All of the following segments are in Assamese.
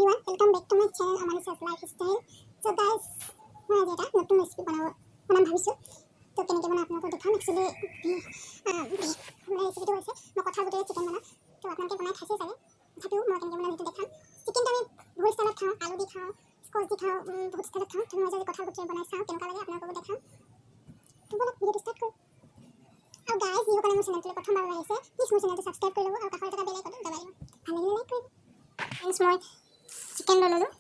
everyone, welcome back to my channel Amanisha's Lifestyle. So guys, मैं आज एक नতুন रेसिपी बनाम ভাবিছো তো কেনেকৈ বনাই আপোনালোকক দেখাম একচুয়ালি মানে ৰেচিপিটো হৈছে মই কঁঠাল গুটিৰে চিকেন বনাম তো আপোনালোকে বনাই খাইছে চাগে তথাপিও মই কেনেকৈ বনাম সেইটো দেখাম চিকেনটো আমি বহুত ষ্টাইলত খাওঁ আলু দি খাওঁ স্কচ দি খাওঁ বহুত ষ্টাইলত খাওঁ তো মই আজি কঁঠাল গুটিৰে বনাই চাওঁ কেনেকুৱা লাগে আপোনালোকক দেখাম তো বলক ভিডিঅ'টো ষ্টাৰ্ট কৰোঁ আৰু গাইজ যিসকলে মোৰ চেনেলটোলৈ প্ৰথমবাৰ আহিছে প্লিজ মোৰ চেনেলটো ছাবস্ক্ৰাইব কৰি ল'ব আৰু কাষৰ থকা বেল আইকনটো দবাই দিব ভাল লাগিলে লাইক কৰিব ফ্ৰেণ্ডছ মই চিকেন লৈ ল'লোঁ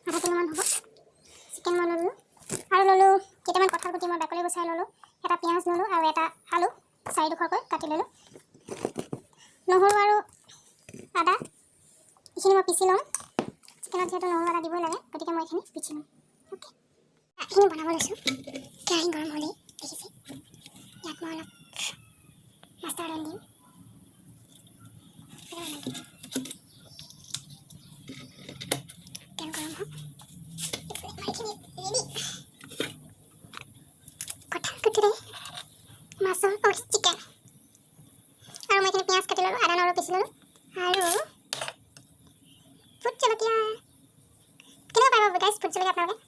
আধা কিলোমান হ'ব চিকেন মই ল'লোঁ আৰু ল'লোঁ কেইটামান কঁঠাল গুটি মই বাকলি গুচাই ল'লোঁ এটা পিঁয়াজ ল'লোঁ আৰু এটা আলু চাৰিডোখৰকৈ কাটি ল'লোঁ নহৰু আৰু আদা এইখিনি মই পিচি ল'ম চিকেনত যিহেতু নহৰু আদা দিবই লাগে গতিকে মই এইখিনি পিচি ল'ম অ'কে এইখিনি বনাব লৈছোঁ কেৰাহী গৰম হ'লেই দেখিছে ইয়াত মই অলপ মাষ্টাৰ্ড অইল দিম তেল গৰম হওক কঁঠাল গুটিৰে মাছৰ চিকেন আৰু মই এইখিনি পিঁয়াজ কাটি ল'লোঁ আদা নহৰু পিচি ল'লোঁ আৰু ভোট জলকীয়া কেনেকুৱা পাব গাইজ ভোট জলকীয়া আপোনালোকে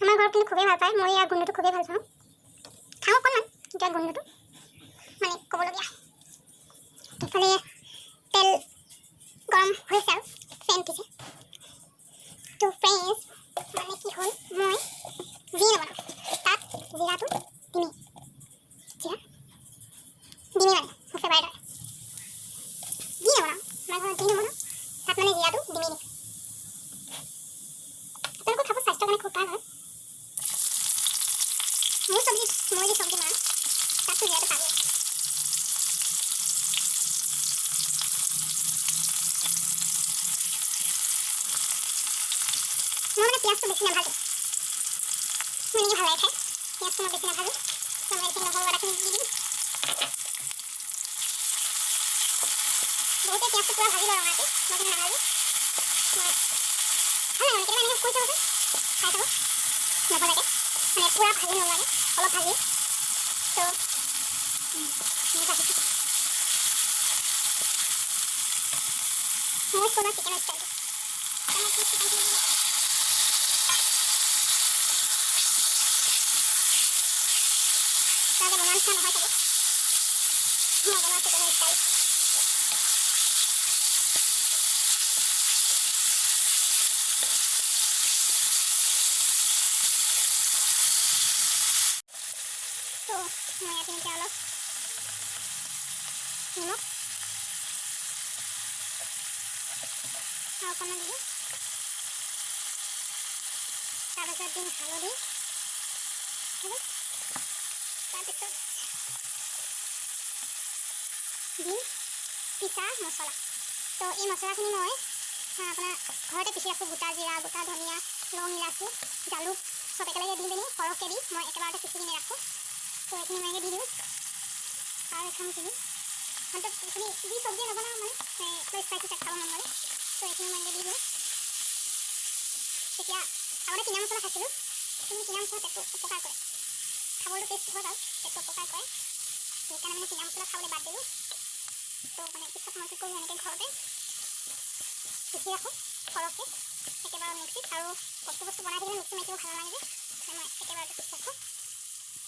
আমাৰ ঘৰত কিন্তু খুবেই ভাল পায় মই ইয়াৰ গোন্ধটো খুবেই ভাল পাওঁ খাওঁ অকণমান কিন্তু ইয়াৰ গোন্ধটো মানে ক'বলগীয়া ইফালে তেল গৰম হৈছে আৰু ফেন উঠিছে তো ফ্ৰেণ্ডছ মানে কি হ'ল মই জিৰা নবনাওঁ তাত জিৰাটো দিমেই জিৰা দিমেই মানে মোৰ ফেভাৰিট হয় যি নবনাওঁ আমাৰ ঘৰত যি নবনাওঁ তাত মানে জিৰাটো দিমেই দিম আপোনালোকৰ খাব স্বাস্থ্যৰ কাৰণে খুব ভাল হয় মোৰ চব্জি মই যি চব্জি বনাওঁ তাততো জিৰাটো পাবই মই মানে পিঁয়াজটো বেছি নাভাজোঁ মোৰ এনেকৈ ভাল লাগে খাই পিঁয়াজটো মই বেছি নাভাজোঁ তো মই এইখিনি নহৰু আদাখিনি দি দিম বহুতে পিঁয়াজটো পূৰা ভাজি লয় ৰঙাকৈ মই কিন্তু নাভাজোঁ মই ভাল লাগে কেতিয়াবা এনেকৈ কৈ চাবচোন খাই চাব নভজাকৈ মানে পূৰা ভাজি নোলোৱাকৈ অলপ ভাজি তো ভাজিছোঁ মই কোনোবা চিকেনৰ ষ্টাইলটো চিকেনখিনি দি তাকে বনোৱা নিচিনা নহয় চাগে মই বনোৱা চিকেনৰ ষ্টাইল তো মই ইয়াত এনেকৈ অলপ নিমখ আৰু অকণমান দিলোঁ তাৰপাছত দিম হালধি তাৰপিছত দিম পিছা মছলা তো এই মছলাখিনি মই আপোনাৰ ঘৰতে পিচি ৰাখোঁ গোটা জিৰা গোটা ধনিয়া লং ইলাচি জালুক চব একেলগে দি পিনি সৰহকৈ দি মই একেবাৰতে পিচি কিনি ৰাখোঁ তো এইখিনি মই দি দিওঁ আৰু এইখিনি মানে এইখিনি যি চব্জিয়ে নবনাওঁ মানে স্পাইচি খাব মন গ'লে তো এইখিনি মই দি দিওঁ তেতিয়া আগতে কিনা মছলা খাইছিলোঁ কিন্তু কিনা মছলা পেটটো অপকাৰ কৰে খাবলৈ টেষ্ট হয় আৰু পেটটো অপকাৰ কৰে সেইকাৰণে মানে কিনা মছলা খাবলৈ বাদ দিলোঁ তো মানে পিছত মই কি কৰোঁ এনেকৈ ঘৰতে পিচি ৰাখোঁ সৰহকৈ একেবাৰে মিক্সিত আৰু বস্তু বনাই থাকিলে মিক্সি মাৰিব ভাল নালাগে যে মই একেবাৰতে পিচি ৰাখোঁ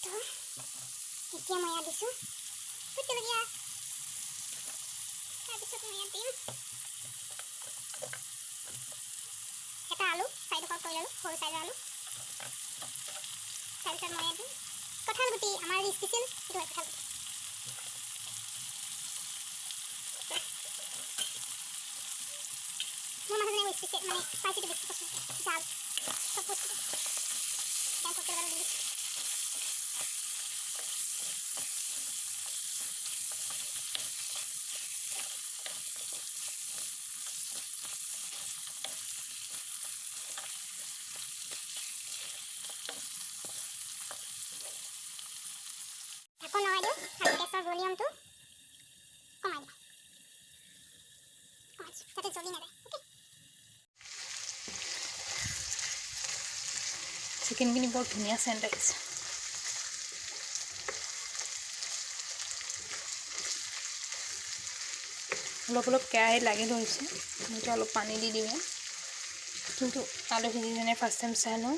তো এতিয়া মই ইয়াত দিছোঁ ভোট জলকীয়া তাৰপিছত মই ইয়াত দিম এটা আলু চাৰিডোখৰ কৰি ল'লোঁ সৰু চাইজৰ আলু তাৰপিছত মই ইয়াত দিম কঁঠাল গুটি আমাৰ স্পেচিয়েল এইটো হয় কঁঠাল গুটি মোৰ মানুহজনে স্পেচিয়েল মানে স্পাইচিটো বেছি পচন্দ কৰে জাল চব বস্তু এতিয়া ভোট জলকীয়াটো দি দিছোঁ ঢাকন লগাই দিওঁ আৰু গেছৰ ভলিউমটো কমাই দিওঁ যাতে জ্বলি নাযায় অ'কে চিকেনখিনি বৰ ধুনীয়া চেণ্ট আহিছে অলপ অলপ কেৰাহীত লাগি ধৰিছে। মইতো অলপ পানী দি দিওঁ, কিন্তু আলু সিজি যেনে ফাৰ্ষ্ট টাইম চাই লওঁ।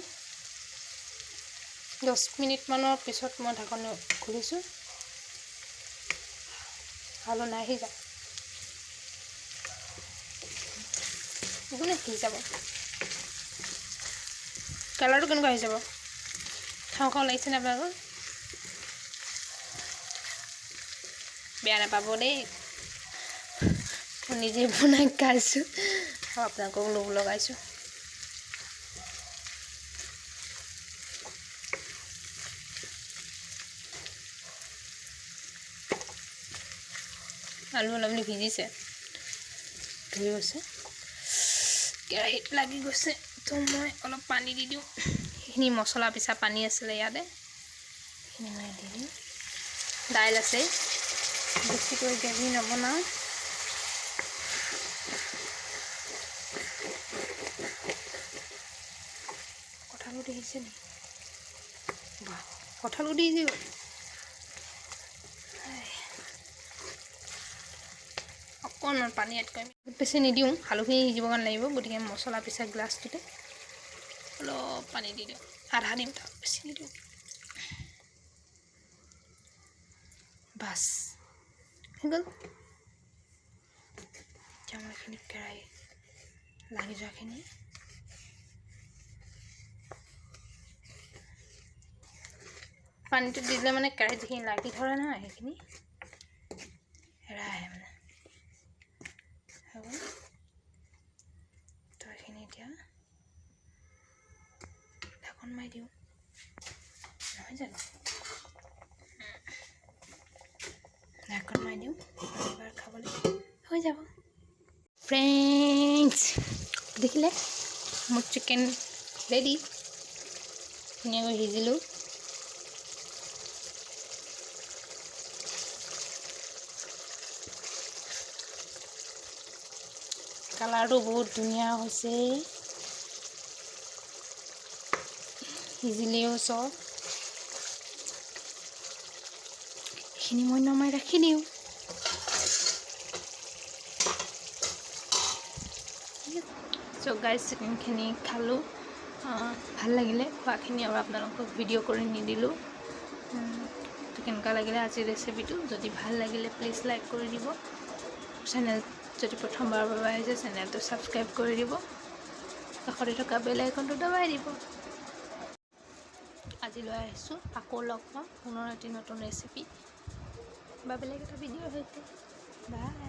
10 মিনিটমানৰ পিছত মই ঢাকন খুলিছোঁ। আলু নাই সিজা, একো নাই, সিজি যাব। কালাৰটো কেনেকুৱা আহিছে বাৰু? খাওঁ খাওঁ লাগিছেনে আপোনালোকৰ? বেয়া নাপাব দেই, মই নিজে বনাই খাইছোঁ আৰু আপোনালোকক লোভ লগাইছোঁ। আলু অলপ ভিজিছে, ধুই গৈছে, কেৰাহীত লাগি গৈছে। তো মই অলপ পানী দি দিওঁ। সেইখিনি মছলা পিছা পানী আছিলে ইয়াতে, সেইখিনি মই দি দিওঁ। দাইল আছে, বেছিকৈ গ্ৰেভি নবনাওঁ। কঁঠালগুটি সিজিছে নি? বাহ, কঁঠালগুটি সিজি গ'ল। অকণমান পানী এড কৰিম, বহুত বেছি নিদিওঁ, আলুখিনি সিজিব কাৰণে লাগিব। গতিকে মছলা পিছা গ্লাছটোতে অলপ পানী দি দিওঁ, আধা দিম, তাত বেছি নিদিওঁ। বাছ হৈ গ'ল। এতিয়া মই এইখিনি কেৰাহী লাগি যোৱাখিনি পানীটো দিলে মানে কেৰাহীত যিখিনি লাগি ধৰে নহয়, সেইখিনি এৰাই আহে মানে। হৈ গ'ল। তো এইখিনি এতিয়া ঢাকন মাৰি দিওঁ, নহয় জানো? ঢাকন মাৰি দিওঁ, এবাৰ খাবলৈ হৈ যাব। ফ্ৰেণ্ডছ, দেখিলে মোৰ চিকেন ৰেডি, ধুনীয়াকৈ সিজিলোঁ। কালাৰটো বহুত ধুনীয়া হৈছে, সিজিলেও চব। এইখিনি মই নমাই ৰাখি দিওঁ। চ' গাইজ, চিকেনখিনি খালোঁ, ভাল লাগিলে খোৱাখিনি, আৰু আপোনালোকক ভিডিঅ' কৰি নিদিলোঁ। তো কেনেকুৱা লাগিলে আজিৰ ৰেচিপিটো? যদি ভাল লাগিলে প্লিজ লাইক কৰি দিব। চেনেল যদি প্ৰথমবাৰৰ বাবে আহিছে, চেনেলটো ছাবস্ক্ৰাইব কৰি দিব, কাষতে থকা বেল আইকনটো দবাই দিব। আজিলৈ আহিছোঁ, আকৌ লগ পাম পুনৰ এটি নতুন ৰেচিপি বা বেলেগ এটা ভিডিঅ'ৰ সৈতে। বাই।